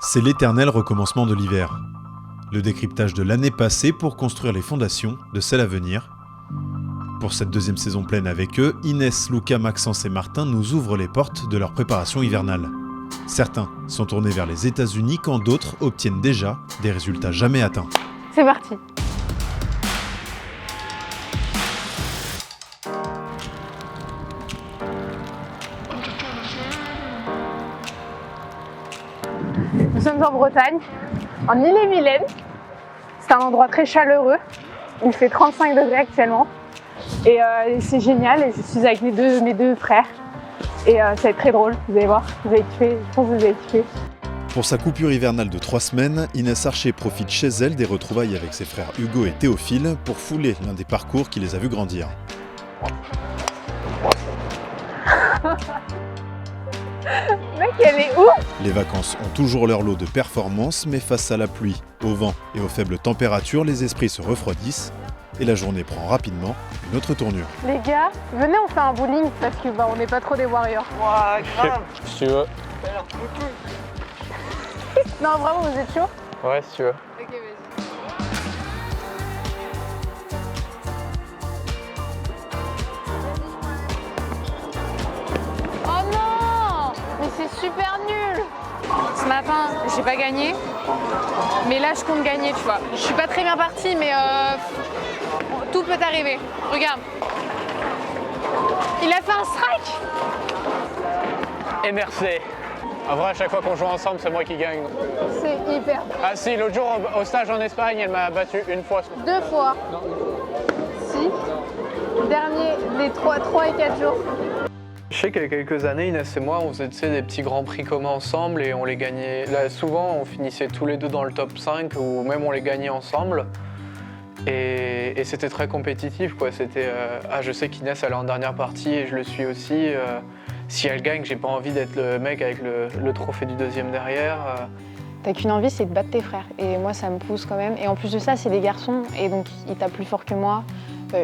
C'est l'éternel recommencement de l'hiver. Le décryptage de l'année passée pour construire les fondations de celle à venir. Pour cette deuxième saison pleine avec eux, Inès, Luca, Maxence et Martin nous ouvrent les portes de leur préparation hivernale. Certains sont tournés vers les États-Unis quand d'autres obtiennent déjà des résultats jamais atteints. C'est parti. Nous sommes en Bretagne, en Ille-et-Vilaine. C'est un endroit très chaleureux. Il fait 35 degrés actuellement. Et c'est génial. Et je suis avec mes deux frères. Et ça va être très drôle, vous allez voir. Vous allez kiffer, je pense que vous allez kiffer. Pour sa coupure hivernale de 3 semaines, Inès Archer profite chez elle des retrouvailles avec ses frères Hugo et Théophile pour fouler l'un des parcours qui les a vus grandir. Mec, elle est où? Les vacances ont toujours leur lot de performances, mais face à la pluie, au vent et aux faibles températures, les esprits se refroidissent et la journée prend rapidement une autre tournure. Les gars, venez on fait un bowling parce que on n'est pas trop des warriors. Ouah, grave. Si tu veux. Non, vraiment, vous êtes chaud? Ouais, si tu veux. Ok, vas-y. Oh non! Mais c'est super nul! Ce matin, j'ai pas gagné, mais là je compte gagner, tu vois. Je suis pas très bien partie, mais tout peut arriver. Regarde. Il a fait un strike! MRC. En vrai, à chaque fois qu'on joue ensemble, c'est moi qui gagne. C'est hyper. Ah si, l'autre jour au stage en Espagne, elle m'a battu une fois. 2 fois. Non. Si. Dernier, les 3 et 4 jours. Je sais qu'il y a quelques années, Inès et moi, on faisait des petits grands prix communs ensemble et on les gagnait. Là, souvent, on finissait tous les deux dans le top 5 ou même on les gagnait ensemble. Et c'était très compétitif, quoi. C'était, je sais qu'Inès elle est en dernière partie et je le suis aussi. Si elle gagne, j'ai pas envie d'être le mec avec le trophée du deuxième derrière. T'as qu'une envie, c'est de battre tes frères. Et moi, ça me pousse quand même. Et en plus de ça, c'est des garçons. Et donc, ils tapent plus fort que moi.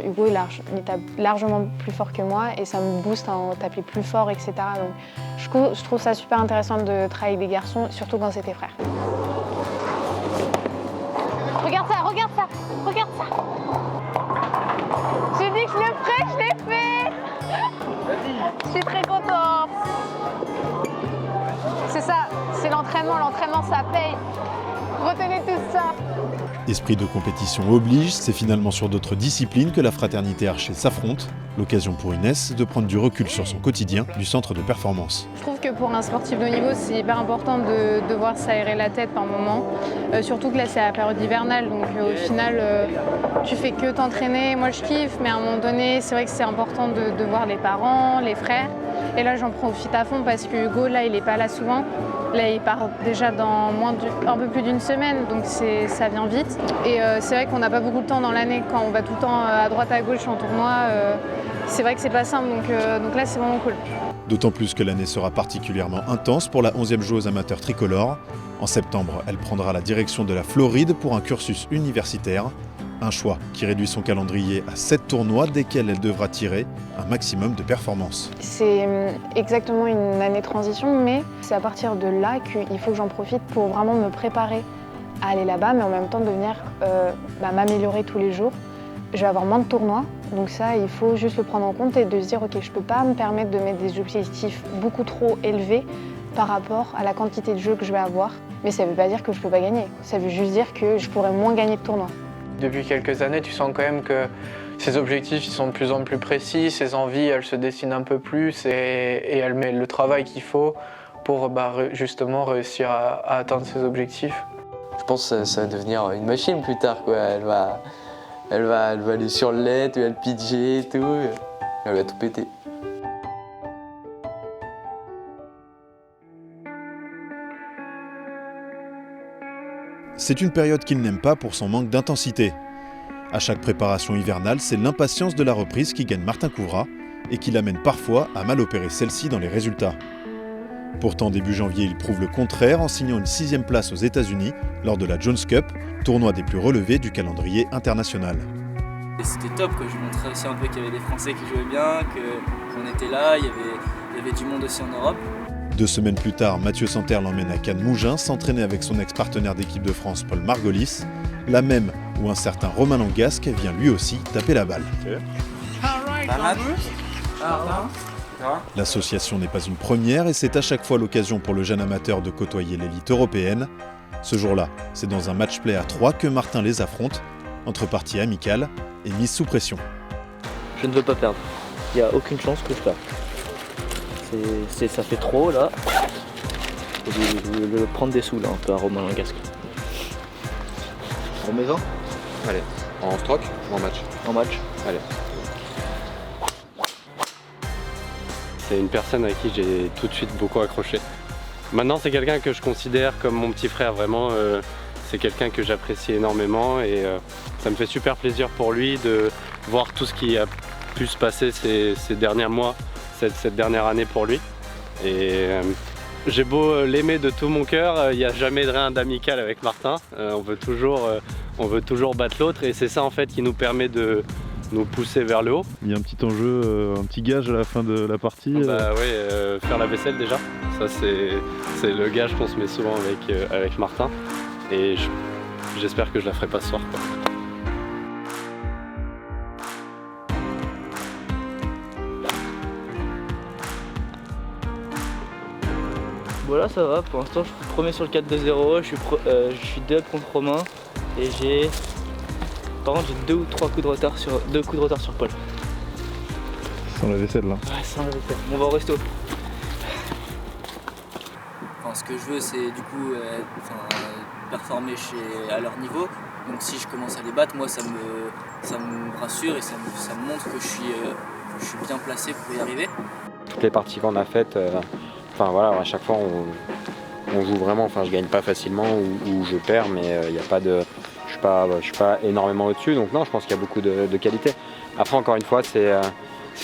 Hugo, il tape largement plus fort que moi. Et ça me booste à en taper plus fort, etc. Donc, je trouve ça super intéressant de travailler avec des garçons, surtout quand c'est tes frères. Regarde ça, regarde ça, regarde ça. J'ai dit que je le ferais, je l'ai fait. Je suis très contente. C'est ça, c'est l'entraînement ça paye. Retenez tout ça. Esprit de compétition oblige, c'est finalement sur d'autres disciplines que la fraternité Archer s'affronte. L'occasion pour Inès de prendre du recul sur son quotidien du centre de performance. Je trouve que pour un sportif de haut niveau, c'est hyper important de devoir s'aérer la tête par moment. Surtout que là, c'est la période hivernale, donc au final, tu fais que t'entraîner. Moi, je kiffe, mais à un moment donné, c'est vrai que c'est important de voir les parents, les frères. Et là, j'en profite à fond parce que Hugo, là, il n'est pas là souvent. Là, il part déjà dans un peu plus d'une semaine, donc ça vient vite. Et c'est vrai qu'on n'a pas beaucoup de temps dans l'année quand on va tout le temps à droite à gauche en tournoi. C'est vrai que c'est pas simple, donc là, c'est vraiment cool. D'autant plus que l'année sera particulièrement intense pour la 11e joueuse amateur tricolore. En septembre, elle prendra la direction de la Floride pour un cursus universitaire. Un choix qui réduit son calendrier à 7 tournois desquels elle devra tirer un maximum de performances. C'est exactement une année de transition, mais c'est à partir de là qu'il faut que j'en profite pour vraiment me préparer à aller là-bas, mais en même temps de venir m'améliorer tous les jours. Je vais avoir moins de tournois, donc ça, il faut juste le prendre en compte et de se dire, ok, je peux pas me permettre de mettre des objectifs beaucoup trop élevés par rapport à la quantité de jeux que je vais avoir. Mais ça veut pas dire que je peux pas gagner, ça veut juste dire que je pourrais moins gagner de tournois. Depuis quelques années, tu sens quand même que ses objectifs ils sont de plus en plus précis, ses envies, elles se dessinent un peu plus et elle met le travail qu'il faut pour justement réussir à atteindre ses objectifs. Je pense que ça va devenir une machine plus tard, quoi. Elle va aller sur le LED, elle va le pitcher et tout. Elle va tout péter. C'est une période qu'il n'aime pas pour son manque d'intensité. À chaque préparation hivernale, c'est l'impatience de la reprise qui gagne Martin Couvrat et qui l'amène parfois à mal opérer celle-ci dans les résultats. Pourtant, début janvier, il prouve le contraire en signant une 6e place aux États-Unis lors de la Jones Cup, tournoi des plus relevés du calendrier international. Et c'était top, quoi. Je montrais aussi un peu qu'il y avait des Français qui jouaient bien, qu'on était là, il y avait du monde aussi en Europe. 2 semaines plus tard, Mathieu Santerre l'emmène à Cannes-Mougins s'entraîner avec son ex-partenaire d'équipe de France Paul Margolis, la même où un certain Romain Langasque vient lui aussi taper la balle. L'association n'est pas une première et c'est à chaque fois l'occasion pour le jeune amateur de côtoyer l'élite européenne. Ce jour-là, c'est dans un match-play à 3 que Martin les affronte, entre parties amicales et mise sous pression. Je ne veux pas perdre. Il n'y a aucune chance que je perde. Ça fait trop là. Je vais prendre des sous là, un peu à Romain Langasque. On met 20 ? Allez, en stroke ou en match? En match. Allez. C'est une personne avec qui j'ai tout de suite beaucoup accroché. Maintenant, c'est quelqu'un que je considère comme mon petit frère, vraiment. C'est quelqu'un que j'apprécie énormément et ça me fait super plaisir pour lui de voir tout ce qui a pu se passer ces derniers mois, cette dernière année pour lui. Et j'ai beau l'aimer de tout mon cœur, il n'y a jamais rien d'amical avec Martin. On veut toujours battre l'autre et c'est ça en fait qui nous permet de nous pousser vers le haut. Il y a un petit enjeu, un petit gage à la fin de la partie. Bah oui, faire la vaisselle déjà. Ça c'est le gage qu'on se met souvent avec Martin. Et j'espère que je la ferai pas ce soir, quoi. Voilà, ça va. Pour l'instant, je suis premier sur le 4-2-0. Je suis 2 contre Romain. Et j'ai. Par contre, j'ai 2 ou 3 coups de retard sur Paul. Sans la vaisselle là. Ouais, sans la vaisselle. On va au resto. Enfin, ce que je veux, c'est du coup performer à leur niveau. Donc si je commence à les battre, moi ça me rassure et ça me montre que je suis bien placé pour y arriver. Toutes les parties qu'on a faites, à chaque fois on joue vraiment. Enfin, je gagne pas facilement ou je perds, mais il y a pas de, je suis pas énormément au-dessus. Donc non, je pense qu'il y a beaucoup de qualité. Après, encore une fois, c'est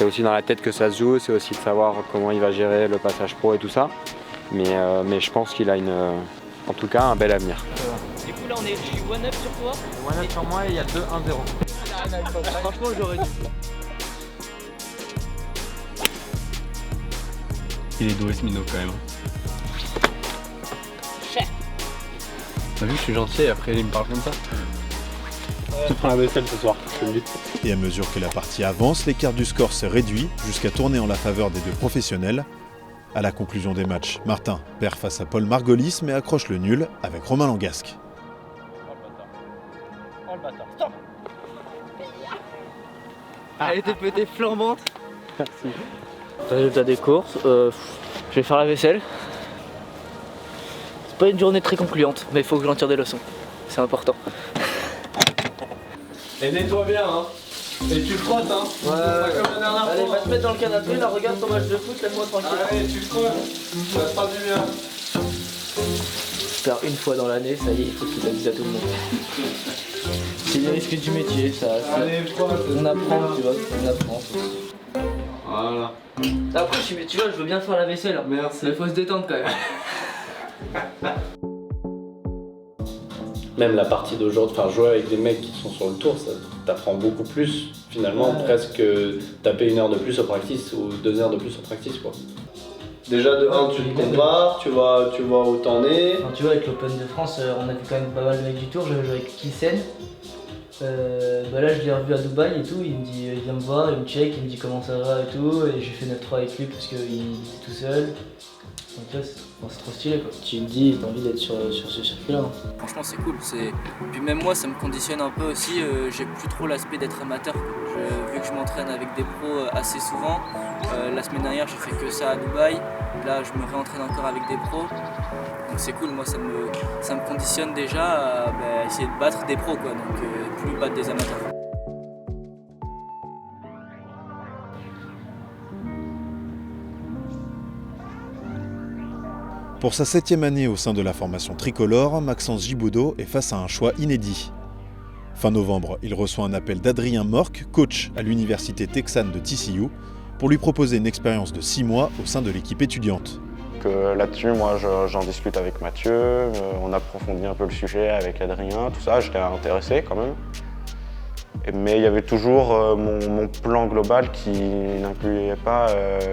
aussi dans la tête que ça se joue. C'est aussi de savoir comment il va gérer le passage pro et tout ça. Mais je pense qu'il a en tout cas un bel avenir. Du coup là je suis 1-up sur toi. 1-up sur moi et il y a 2-1-0. Franchement j'aurais dû. Il est doué ce minot quand même. T'as vu, je suis gentil et après il me parle comme ça. Tu prends la vaisselle ce soir, je te le dis. Et à mesure que la partie avance, l'écart du score se réduit jusqu'à tourner en la faveur des 2 professionnels. À la conclusion des matchs, Martin perd face à Paul Margolis mais accroche le nul avec Romain Langasque. Oh le bâtard, stop. Elle était petite flambante. Merci. Résultat des courses, je vais faire la vaisselle. C'est pas une journée très concluante, mais il faut que j'en tire des leçons. C'est important. Et nettoie bien, hein. Et tu frottes, hein. Ouais. Comme la dernière Allez, fois. va te mettre dans le canapé, là regarde ton match de foot, laisse-moi tranquille. Allez, tu frottes, ça fera du bien. Je perds une fois dans l'année, ça y est, il faut qu'il avise à tout le monde. C'est les risques du métier, ça. Allez, frotte. On apprend, tu vois, on apprend. Voilà. Après, tu vois, je veux bien faire la vaisselle. Merci. Mais il faut se détendre quand même. Même la partie d'aujourd'hui, jouer avec des mecs qui sont sur le tour, ça t'apprend beaucoup plus. Finalement, presque taper 1 heure de plus au practice ou 2 heures de plus au practice, quoi. Déjà de 1, tu te compares, tu vois où t'en es. Enfin, tu vois, avec l'Open de France, on a vu quand même pas mal de mecs du tour. J'avais joué avec Kissen. Là, je l'ai revu à Dubaï et tout. Il me dit, il vient me voir, il me check, il me dit comment ça va et tout. Et j'ai fait 9-3 avec lui parce qu'il était tout seul. Donc là, c'est trop stylé quoi. Tu me dis, t'as envie d'être sur ce circuit-là. Franchement c'est cool. Puis même moi ça me conditionne un peu aussi. J'ai plus trop l'aspect d'être amateur. Vu que je m'entraîne avec des pros assez souvent. La semaine dernière j'ai fait que ça à Dubaï. Là je me réentraîne encore avec des pros. Donc c'est cool, moi ça me conditionne déjà à essayer de battre des pros quoi. Donc plus battre des amateurs. Pour sa 7e année au sein de la formation tricolore, Maxence Giboudot est face à un choix inédit. Fin novembre, il reçoit un appel d'Adrien Morck, coach à l'université texane de TCU, pour lui proposer une expérience de 6 mois au sein de l'équipe étudiante. Là-dessus, moi, j'en discute avec Mathieu, on approfondit un peu le sujet avec Adrien, tout ça, j'étais intéressé quand même. Mais il y avait toujours mon plan global qui n'incluait pas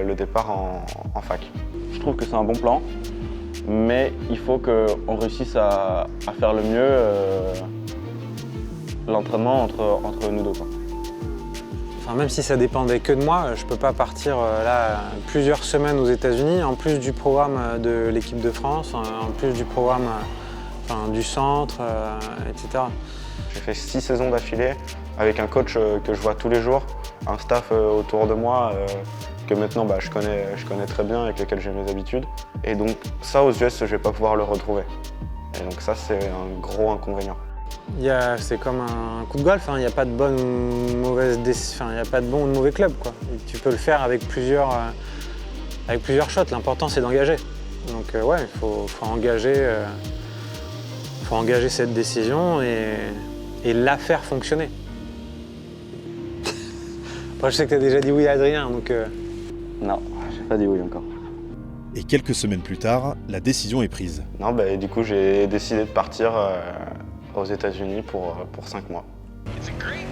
le départ en fac. trouve que c'est un bon plan, mais il faut qu'on réussisse à faire le mieux l'entraînement entre nous deux, quoi. Enfin, même si ça dépendait que de moi, je peux pas partir là plusieurs semaines aux États-Unis, en plus du programme de l'équipe de France, en plus du programme du centre, etc. J'ai fait 6 saisons d'affilée avec un coach que je vois tous les jours, un staff autour de moi que maintenant je connais très bien, avec lequel j'ai mes habitudes. Et donc ça, aux US, je vais pas pouvoir le retrouver. Et donc ça, c'est un gros inconvénient. C'est comme un coup de golf, il n'y a pas de bonne ou mauvaise il n'y a pas de bon ou de mauvais club, quoi. Et tu peux le faire avec plusieurs shots, l'important c'est d'engager. Donc ouais, il faut engager cette décision et la faire fonctionner. Après je sais que tu as déjà dit oui à Adrien, donc... Non, j'ai pas dit oui encore. Et quelques semaines plus tard, la décision est prise. Non, du coup j'ai décidé de partir aux États-Unis pour 5 mois.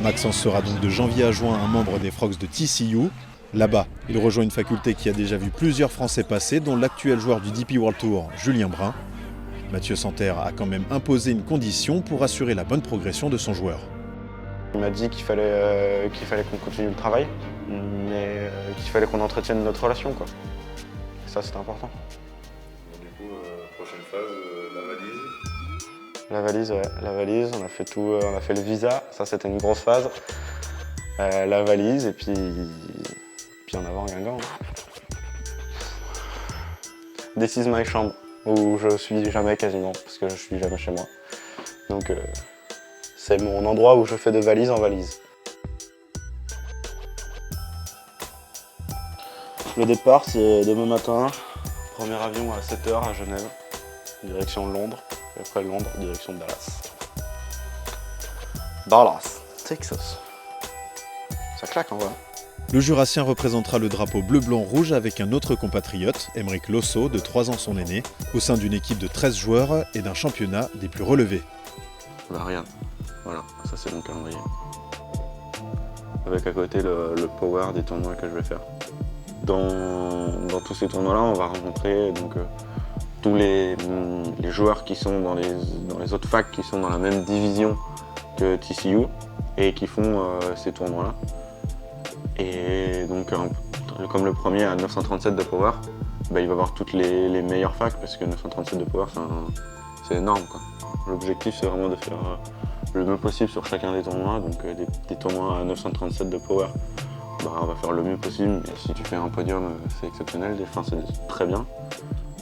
Maxence sera donc de janvier à juin un membre des Frogs de TCU. Là-bas, il rejoint une faculté qui a déjà vu plusieurs Français passer, dont l'actuel joueur du DP World Tour, Julien Brun. Mathieu Santerre a quand même imposé une condition pour assurer la bonne progression de son joueur. Il m'a dit qu'il fallait qu'on continue le travail, mais qu'il fallait qu'on entretienne notre relation, quoi. Et ça, c'était important. Du coup, prochaine phase, la valise. La valise, ouais, la valise, on a fait tout, on a fait le visa, ça c'était une grosse phase. La valise et puis en avant Guingamp. This is my chambre, où je suis jamais quasiment, parce que je suis jamais chez moi. Donc c'est mon endroit où je fais de valise en valise. Le départ c'est demain matin, premier avion à 7 h à Genève, direction Londres. Et après Londres, direction Dallas. Dallas, Texas. Ça claque en vrai. Le Jurassien représentera le drapeau bleu-blanc-rouge avec un autre compatriote, Aymeric Losso, de 3 ans son aîné, au sein d'une équipe de 13 joueurs et d'un championnat des plus relevés. Regarde, voilà, ça c'est mon calendrier. Avec à côté le power des tournois que je vais faire. Dans tous ces tournois-là, on va rencontrer donc, tous les joueurs qui sont dans les autres facs qui sont dans la même division que TCU et qui font ces tournois-là. Et donc, comme le premier a 937 de power, il va y avoir toutes les meilleures facs parce que 937 de power, c'est énorme, quoi. L'objectif, c'est vraiment de faire le mieux possible sur chacun des tournois. Donc, des tournois à 937 de power, on va faire le mieux possible. Et si tu fais un podium, c'est exceptionnel. C'est très bien.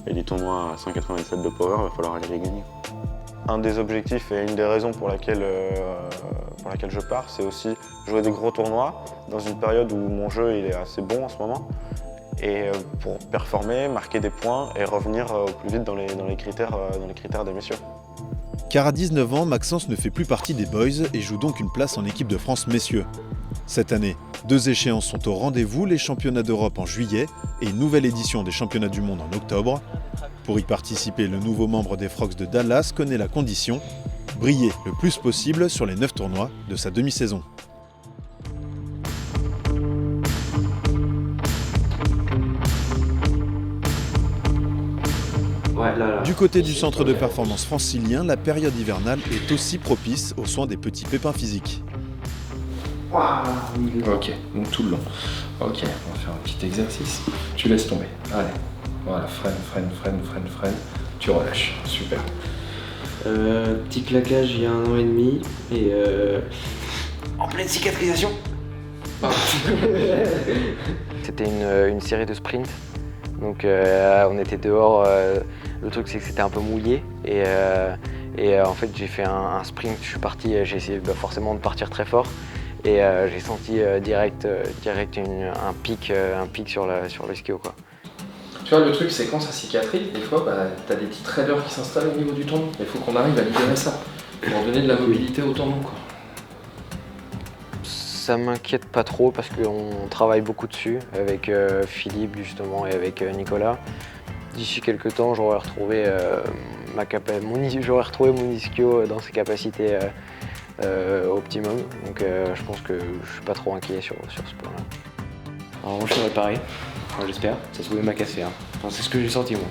Et les tournois à 187 de power, il va falloir aller les gagner. Un des objectifs et une des raisons pour laquelle je pars, c'est aussi jouer des gros tournois dans une période où mon jeu il est assez bon en ce moment. Et pour performer, marquer des points et revenir au plus vite dans les critères des messieurs. Car à 19 ans, Maxence ne fait plus partie des Boys et joue donc une place en équipe de France messieurs. Cette année, 2 échéances sont au rendez-vous, les championnats d'Europe en juillet et une nouvelle édition des championnats du monde en octobre. Pour y participer, le nouveau membre des Frogs de Dallas connaît la condition: briller le plus possible sur les 9 tournois de sa demi-saison. Du côté du centre de performance francilien, la période hivernale est aussi propice aux soins des petits pépins physiques. Ok, donc tout le long. Ok, on va faire un petit exercice. Tu laisses tomber. Allez. Voilà, freine. Tu relâches. Super. Petit claquage il y a 1 an et demi et en pleine cicatrisation. C'était une série de sprints. Donc on était dehors. Le truc c'est que c'était un peu mouillé et en fait j'ai fait un sprint. Je suis parti. J'ai essayé forcément de partir très fort. Et j'ai senti direct un pic sur le ischio, quoi. Tu vois, le truc, c'est quand ça cicatrise, des fois, t'as des petites raideurs qui s'installent au niveau du tendon. Il faut qu'on arrive à libérer ça pour donner de la mobilité au tendon, quoi. Ça m'inquiète pas trop parce qu'on travaille beaucoup dessus avec Philippe, justement, et avec Nicolas. D'ici quelques temps, j'aurai retrouvé mon ischio dans ses capacités optimum, donc je pense que je suis pas trop inquiet sur ce point-là. Alors moi je suis réparé, enfin, j'espère, ça se pouvait m'a cassé. Hein. Enfin, c'est ce que j'ai senti moi.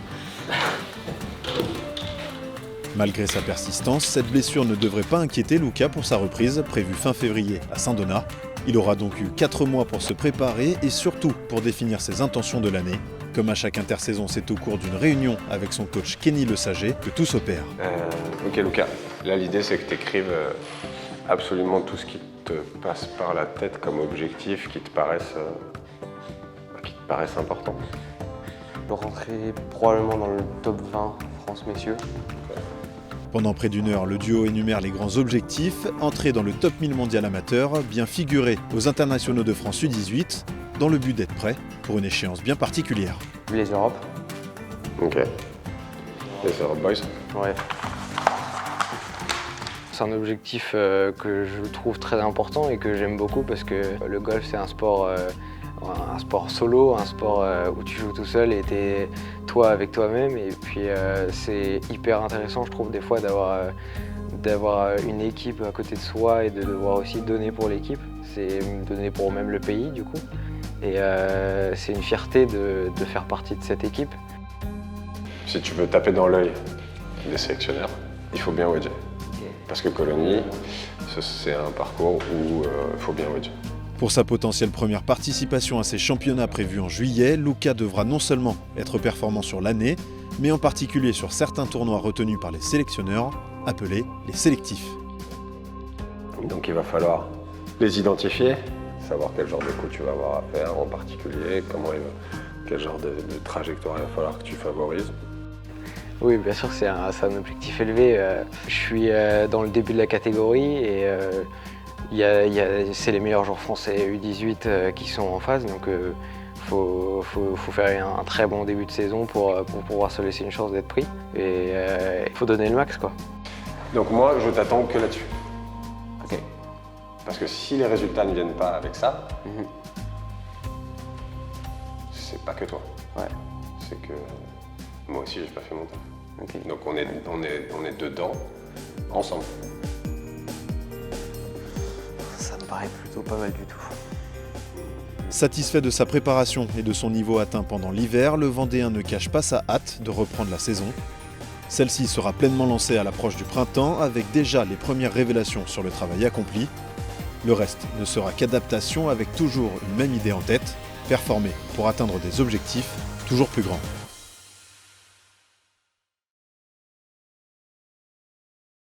Malgré sa persistance, cette blessure ne devrait pas inquiéter Luca pour sa reprise, prévue fin février à Saint-Donat. Il aura donc eu 4 mois pour se préparer et surtout pour définir ses intentions de l'année. Comme à chaque intersaison, c'est au cours d'une réunion avec son coach Kenny Lesager que tout s'opère. Ok Luca, là l'idée c'est que tu écrives absolument tout ce qui te passe par la tête comme objectif qui te paraissent importants. Je vais rentrer probablement dans le top 20 France messieurs. Pendant près d'une heure, le duo énumère les grands objectifs, entrer dans le top 1000 mondial amateur, bien figurer aux internationaux de France U18, dans le but d'être prêt pour une échéance bien particulière. Les Europes. Ok. Les Europe Boys. Ouais. C'est un objectif que je trouve très important et que j'aime beaucoup parce que le golf c'est un sport solo, un sport où tu joues tout seul et t'es toi avec toi-même et puis c'est hyper intéressant je trouve des fois d'avoir une équipe à côté de soi et de devoir aussi donner pour l'équipe, c'est donner pour même le pays du coup et c'est une fierté de faire partie de cette équipe. Si tu veux taper dans l'œil des sélectionneurs, il faut bien wedger. Parce que Cologny, c'est un parcours où il faut bien wedger. Pour sa potentielle première participation à ces championnats prévus en juillet, Luca devra non seulement être performant sur l'année, mais en particulier sur certains tournois retenus par les sélectionneurs, appelés les sélectifs. Donc il va falloir les identifier, savoir quel genre de coup tu vas avoir à faire en particulier, quel genre de trajectoire il va falloir que tu favorises. Oui, bien sûr, c'est un objectif élevé. Je suis dans le début de la catégorie et c'est les meilleurs joueurs français U18 qui sont en phase, donc faut faire un très bon début de saison pour pouvoir se laisser une chance d'être pris. Et il faut donner le max, quoi. Donc moi, je t'attends que là-dessus. Ok. Parce que si les résultats ne viennent pas avec ça, c'est pas que toi. Ouais. C'est que moi aussi, j'ai pas fait mon temps. Okay. Donc on est dedans, ensemble. Ça me paraît plutôt pas mal du tout. Satisfait de sa préparation et de son niveau atteint pendant l'hiver, le Vendéen ne cache pas sa hâte de reprendre la saison. Celle-ci sera pleinement lancée à l'approche du printemps, avec déjà les premières révélations sur le travail accompli. Le reste ne sera qu'adaptation avec toujours une même idée en tête, performer pour atteindre des objectifs toujours plus grands.